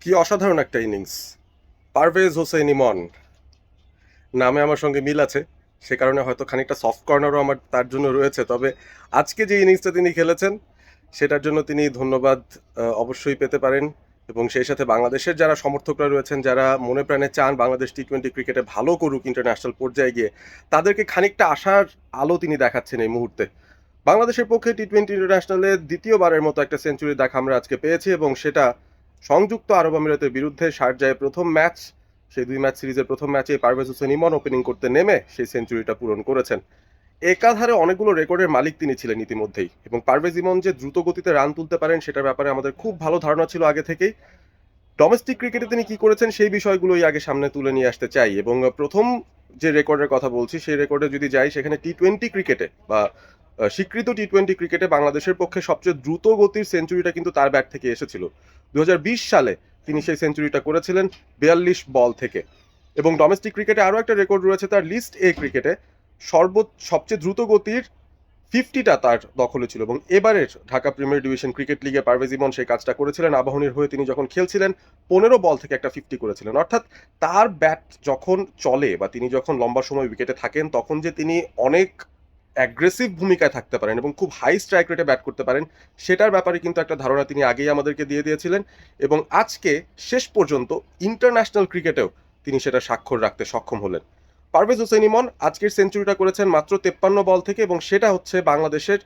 কি অসাধারণ একটা ইনিংস! পারভেজ হোসেন ইমন নামে আমার সঙ্গে মিল আছে। সে কারণে হয়তো খানিকটা সফট কর্নারও আমার তার জন্য রয়েছে। তবে আজকে যে ইনিংসটা তিনি খেলেছেন, সেটার জন্য তিনি ধন্যবাদ অবশ্যই পেতে পারেন। এবং সেই সাথে বাংলাদেশের যারা সমর্থকরা রয়েছেন, যারা মনে প্রাণে চান বাংলাদেশ টি-20 ক্রিকেটে ভালো করুক ইন্টারন্যাশনাল পর্যায়ে গিয়ে, তাদেরকে খানিকটা আশার আলো তিনি দেখাচ্ছেন এই মুহূর্তে। বাংলাদেশের পক্ষে টি-20 ইন্টারন্যাশনালে দ্বিতীয়বারের মতো একটা সেঞ্চুরি দেখা আমরা আজকে পেয়েছি এবং সেটা সংযুক্ত আরব আমিরাতের বিরুদ্ধে শারজায় প্রথম ম্যাচ। সেই ২ ম্যাচ সিরিজের প্রথম ম্যাচে পারভেজ হোসেন ইমন ওপেনিং করতে নেমে সেই সেঞ্চুরিটা পূরণ করেছেন। একাধারে অনেকগুলো রেকর্ডের মালিক তিনি ছিলেন ইতিমধ্যেই, এবং পারভেজ ইমন যে দ্রুত গতিতে রান তুলতে পারেন সেটার ব্যাপারে আমাদের খুব ভালো ধারণা ছিল আগে থেকেই। ডোমেস্টিক ক্রিকেটে তিনি কি করেছেন সেই বিষয়গুলোই আগে সামনে তুলে নিয়ে আসতে চাই। এবং প্রথম যে রেকর্ডের কথা বলছি সেই রেকর্ডে যদি যাই, সেখানে টি-20 ক্রিকেটে বা স্বীকৃত টি-20 ক্রিকেটে বাংলাদেশের পক্ষে সবচেয়ে দ্রুত গতির সেঞ্চুরিটা কিন্তু তার ব্যাট থেকে এসেছিল। ২০২০ সালে তিনি সেই সেঞ্চুরিটা করেছিলেন ৪২ বল থেকে। এবং ডোমেস্টিক ক্রিকেটে আরও একটা রেকর্ড রয়েছে তার, লিস্ট এ ক্রিকেটে সবচেয়ে দ্রুত গতির 50টা তার দখলে ছিল। এবং এবারের ঢাকা প্রিমিয়ার ডিভিশন ক্রিকেট লিগে পারভেজ ইমন সেই কাজটা করেছিলেন। আবাহনীর হয়ে তিনি যখন খেলছিলেন ১৫ বল থেকে একটা 50 করেছিলেন। অর্থাৎ তার ব্যাট যখন চলে বা তিনি যখন লম্বা সময় উইকেটে থাকেন, তখন যে তিনি অনেক অ্যাগ্রেসিভ ভূমিকায় থাকতে পারেন এবং খুব হাই স্ট্রাইক রেটে ব্যাট করতে পারেন, সেটার ব্যাপারে কিন্তু একটা ধারণা তিনি আগেই আমাদেরকে দিয়ে দিয়েছিলেন। এবং আজকে শেষ পর্যন্ত ইন্টারন্যাশনাল ক্রিকেটেও তিনি সেটা স্বাক্ষর রাখতে সক্ষম হলেন। পারভেজ হোসেন ইমন আজকের সেঞ্চুরিটা করেছেন মাত্র 53 বল থেকে, এবং সেটা হচ্ছে বাংলাদেশের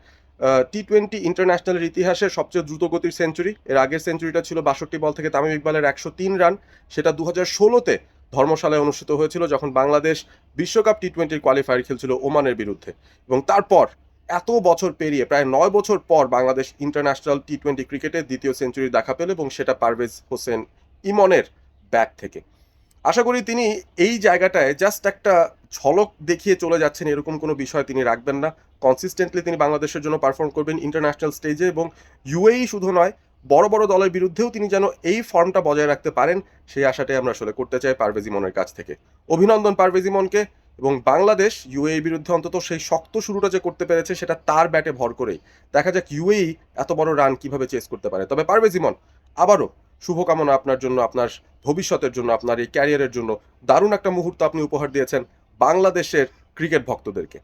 টি-20 ইন্টারন্যাশনালের ইতিহাসের সবচেয়ে দ্রুত গতির সেঞ্চুরি। এর আগের সেঞ্চুরিটা ছিল 62 বল থেকে তামিম ইকবালের 103 রান। সেটা 2016-তে ধর্মশালায় অনুষ্ঠিত হয়েছিল, যখন বাংলাদেশ বিশ্বকাপ টি-20 কোয়ালিফায়ার খেলছিল ওমানের বিরুদ্ধে। এবং তারপর এত বছর পেরিয়ে প্রায় 9 বছর পর বাংলাদেশ ইন্টারন্যাশনাল টি-20 ক্রিকেটে দ্বিতীয় সেঞ্চুরি দেখা পেল, এবং সেটা পারভেজ হোসেন ইমনের ব্যাট থেকে। আশা করি তিনি এই জায়গাটায় জাস্ট একটা ঝলক দেখিয়ে চলে যাচ্ছেন এরকম কোনো বিষয় তিনি রাখবেন না। কনসিস্টেন্টলি তিনি বাংলাদেশের জন্য পারফর্ম করবেন ইন্টারন্যাশনাল স্টেজে, এবং ইউএই শুধু নয়, বড় বড় দলের বিরুদ্ধেও তিনি যেন এই ফর্মটা বজায় রাখতে পারেন, সেই আশাটাই আমরা আসলে করতে চাই পারভেজ ইমনের কাছ থেকে। অভিনন্দন পারভেজ ইমনকে। এবং বাংলাদেশ ইউএই বিরুদ্ধে অন্তত সেই শক্ত শুরুটা যে করতে পেরেছে, সেটা তার ব্যাটে ভর করেই। দেখা যাক ইউএই এত বড় রান কিভাবে চেস করতে পারে। তবে পারভেজ ইমন, আবারও শুভকামনা আপনার জন্য, আপনার ভবিষ্যতের জন্য, আপনার এই ক্যারিয়ারের জন্য। দারুণ একটা মুহূর্ত আপনি উপহার দিয়েছেন বাংলাদেশের ক্রিকেট ভক্তদেরকে।